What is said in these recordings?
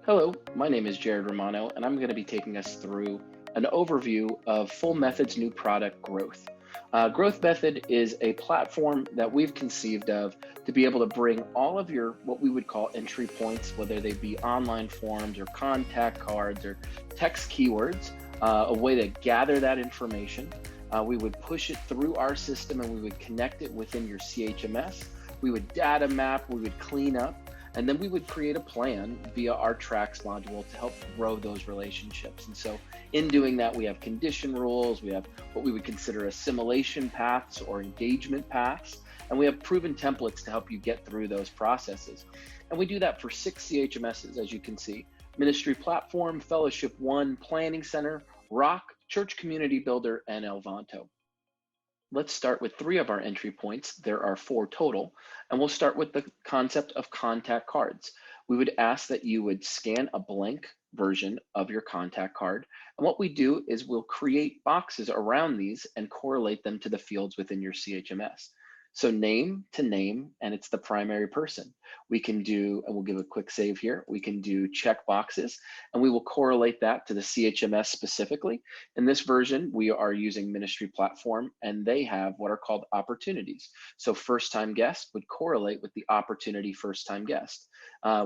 Hello, my name is Jared Romano, and I'm going to be taking us through an overview of Full Method's new product, Growth. Growth Method is a platform that we've conceived of to be able to bring all of your what we would call entry points, whether they be online forms or contact cards or text keywords, a way to gather that information. We would push it through our system and we would connect it within your CHMS. We would data map, we would clean up, and then we would create a plan via our tracks module to help grow those relationships. And so in doing that, we have condition rules, we have what we would consider assimilation paths or engagement paths, and we have proven templates to help you get through those processes. And we do that for 6 CHMSs, as you can see: Ministry Platform, Fellowship One, Planning Center, Rock, Church Community Builder, and Elvanto. Let's start with 3 of our entry points. There are 4 total, and we'll start with the concept of contact cards. We would ask that you would scan a blank version of your contact card, and what we do is we'll create boxes around these and correlate them to the fields within your CHMS. So name to name, and it's the primary person. We can do, and we'll give a quick save here, we can do check boxes, and we will correlate that to the CHMS specifically. In this version, we are using Ministry Platform, and they have what are called opportunities. So first time guest would correlate with the opportunity first time guest.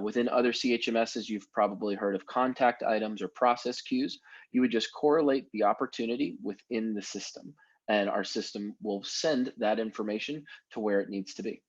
Within other CHMSs, you've probably heard of contact items or process queues. You would just correlate the opportunity within the system, and our system will send that information to where it needs to be.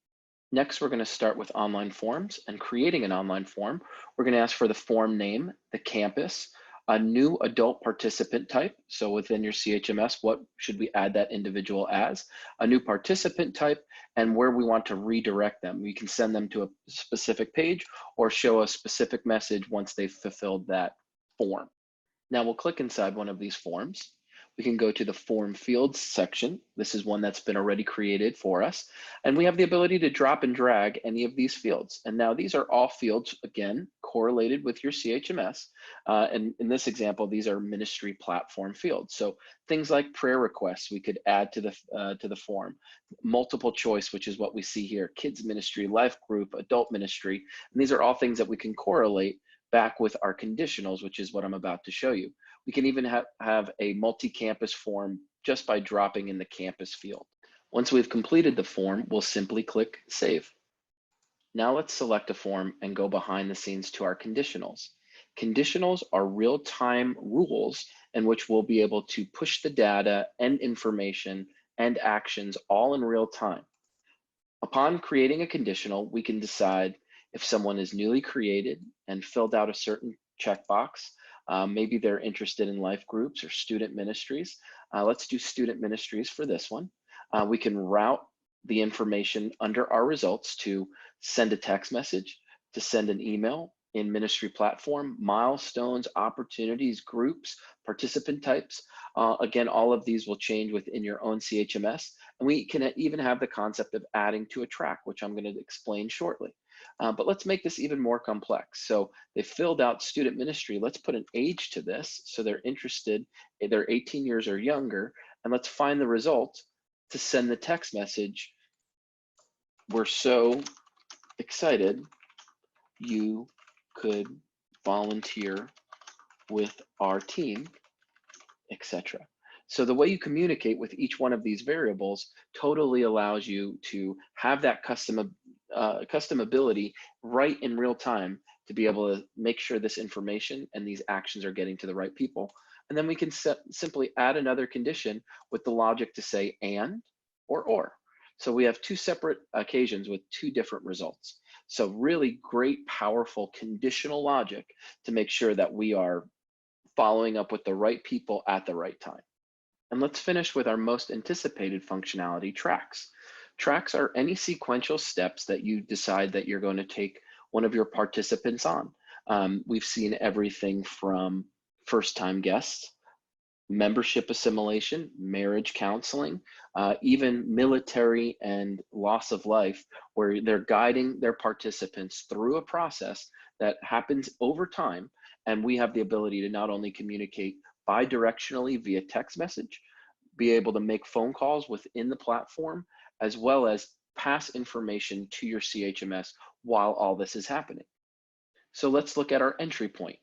Next, we're going to start with online forms, and creating an online form. We're going to ask for the form name, the campus, a new adult participant type. So within your CHMS, what should we add that individual as? A new participant type, and where we want to redirect them. We can send them to a specific page or show a specific message once they've fulfilled that form. Now we'll click inside one of these forms. We can go to the form fields section. This is one that's been already created for us. And we have the ability to drop and drag any of these fields. And now these are all fields, again, correlated with your CHMS. And in this example, these are ministry platform fields. So things like prayer requests, we could add to the form. Multiple choice, which is what we see here: kids ministry, life group, adult ministry. And these are all things that we can correlate back with our conditionals, which is what I'm about to show you. We can even have a multi-campus form just by dropping in the campus field. Once we've completed the form, we'll simply click Save. Now let's select a form and go behind the scenes to our conditionals. Conditionals are real-time rules in which we'll be able to push the data and information and actions all in real time. Upon creating a conditional, we can decide if someone is newly created and filled out a certain checkbox. Maybe they're interested in life groups or student ministries. Let's do student ministries for this one. We can route the information under our results to send a text message, to send an email in Ministry Platform, milestones, opportunities, groups, participant types. Again, all of these will change within your own CHMS. And we can even have the concept of adding to a track, which I'm going to explain shortly. But let's make this even more complex. So they filled out student ministry. Let's put an age to this. So they're interested, they're 18 years or younger, and let's find the result to send the text message: "We're so excited you could volunteer with our team," etc. So the way you communicate with each one of these variables totally allows you to have that customability right in real time to be able to make sure this information and these actions are getting to the right people. And then we can simply add another condition with the logic to say and or. So we have 2 separate occasions with 2 different results. So really great, powerful conditional logic to make sure that we are following up with the right people at the right time. And let's finish with our most anticipated functionality, tracks. Tracks are any sequential steps that you decide that you're going to take one of your participants on. We've seen everything from first-time guests, membership assimilation, marriage counseling, even military and loss of life, where they're guiding their participants through a process that happens over time. And we have the ability to not only communicate bi-directionally via text message, be able to make phone calls within the platform, as well as pass information to your CHMS while all this is happening. So let's look at our entry point.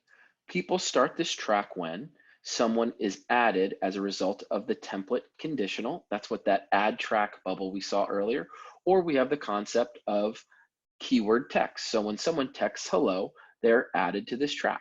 People start this track when someone is added as a result of the template conditional. That's what that add track bubble we saw earlier. Or we have the concept of keyword text. So when someone texts hello, they're added to this track.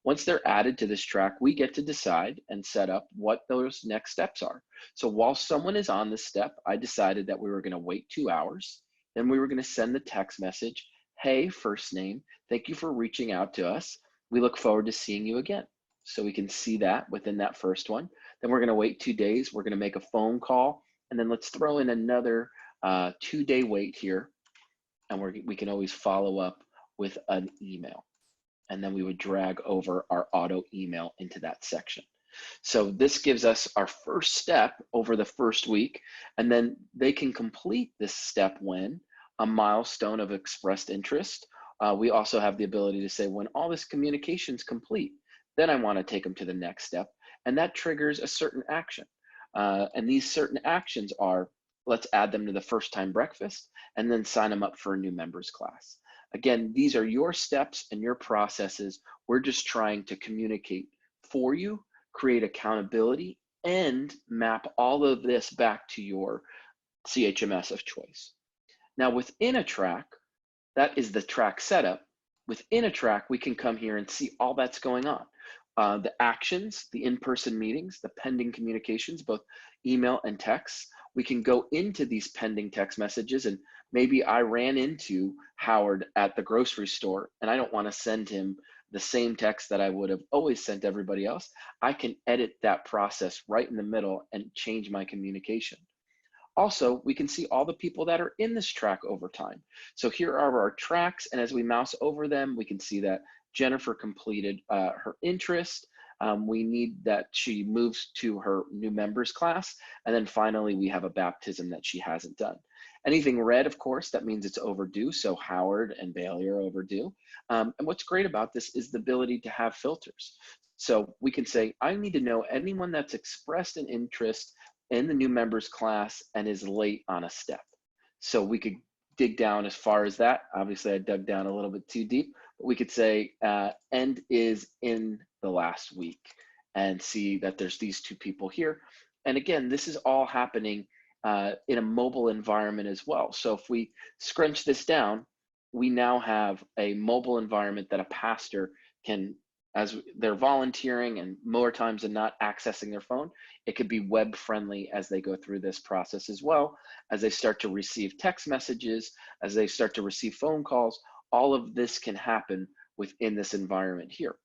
Once they're added to this track, we get to decide and set up what those next steps are. So while someone is on this step, I decided that we were going to wait 2 hours. Then we were going to send the text message, hey, first name, thank you for reaching out to us. We look forward to seeing you again. So we can see that within that first one. Then we're going to wait 2 days. We're going to make a phone call. And then let's throw in another 2-day wait here. And we can always follow up with an email. And then we would drag over our auto email into that section. So this gives us our first step over the first week, and then they can complete this step when a milestone of expressed interest. We also have the ability to say when all this communication is complete, then I want to take them to the next step, and that triggers a certain action. And these certain actions are, let's add them to the first time breakfast, and then sign them up for a new members class. Again, these are your steps and your processes. We're just trying to communicate for you, create accountability, and map all of this back to your CHMS of choice. Now, within a track, that is the track setup. Within a track, we can come here and see all that's going on. The actions, the in-person meetings, the pending communications, both email and text. We can go into these pending text messages, and maybe I ran into Howard at the grocery store and I don't want to send him the same text that I would have always sent everybody else. I can edit that process right in the middle and change my communication. Also, we can see all the people that are in this track over time. So here are our tracks, and as we mouse over them, we can see that Jennifer completed her interest. We need that she moves to her new members class. And then finally, we have a baptism that she hasn't done. Anything red, of course, that means it's overdue. So Howard and Bailey are overdue. And what's great about this is the ability to have filters. So we can say, I need to know anyone that's expressed an interest in the new members class and is late on a step. So we could dig down as far as that. Obviously, I dug down a little bit too deep, but we could say end is in the last week and see that there's these two people here. And again, this is all happening in a mobile environment as well. So if we scrunch this down, we now have a mobile environment that a pastor can, as they're volunteering and more times than not accessing their phone, it could be web friendly as they go through this process as well, as they start to receive text messages, as they start to receive phone calls. All of this can happen within this environment here.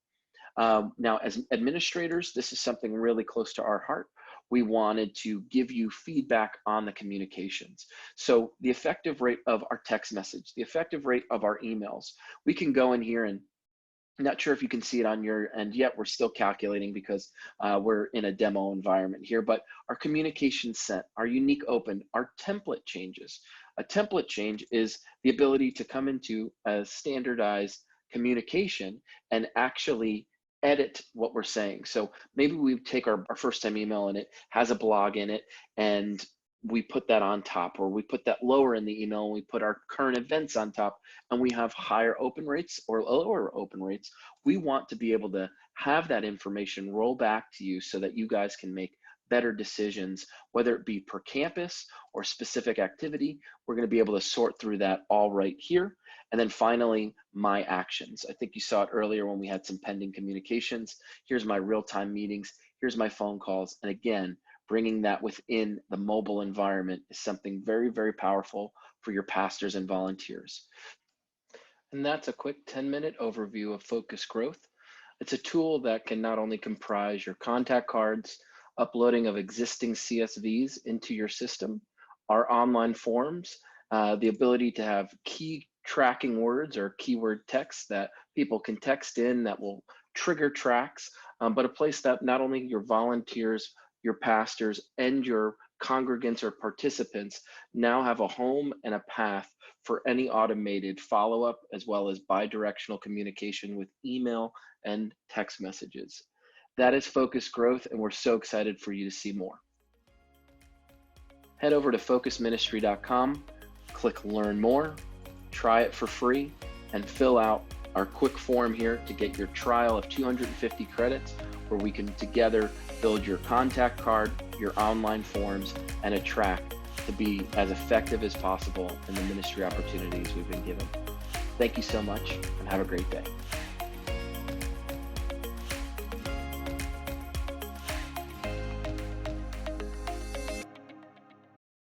Now, as administrators, this is something really close to our heart. We wanted to give you feedback on the communications. So the effective rate of our text message, the effective rate of our emails, we can go in here and not sure if you can see it on your end yet. We're still calculating because we're in a demo environment here, but our communication sent, our unique open, our template changes. A template change is the ability to come into a standardized communication and actually edit what we're saying. So maybe we take our first time email and it has a blog in it, and we put that on top, or we put that lower in the email and we put our current events on top, and we have higher open rates or lower open rates. We want to be able to have that information roll back to you so that you guys can make better decisions, whether it be per campus or specific activity. We're going to be able to sort through that all right here. And then finally, my actions. I think you saw it earlier when we had some pending communications. Here's my real-time meetings. Here's my phone calls. And again, bringing that within the mobile environment is something very, very powerful for your pastors and volunteers. And that's a quick 10-minute overview of Focus Growth. It's a tool that can not only comprise your contact cards, uploading of existing CSVs into your system, our online forms, the ability to have key tracking words or keyword text that people can text in that will trigger tracks, but a place that not only your volunteers, your pastors, and your congregants or participants now have a home and a path for any automated follow-up, as well as bi-directional communication with email and text messages. That is Focus Growth, and we're so excited for you to see more. Head over to focusministry.com, click Learn More, try it for free, and fill out our quick form here to get your trial of 250 credits, where we can together build your contact card, your online forms, and a track to be as effective as possible in the ministry opportunities we've been given. Thank you so much, and have a great day.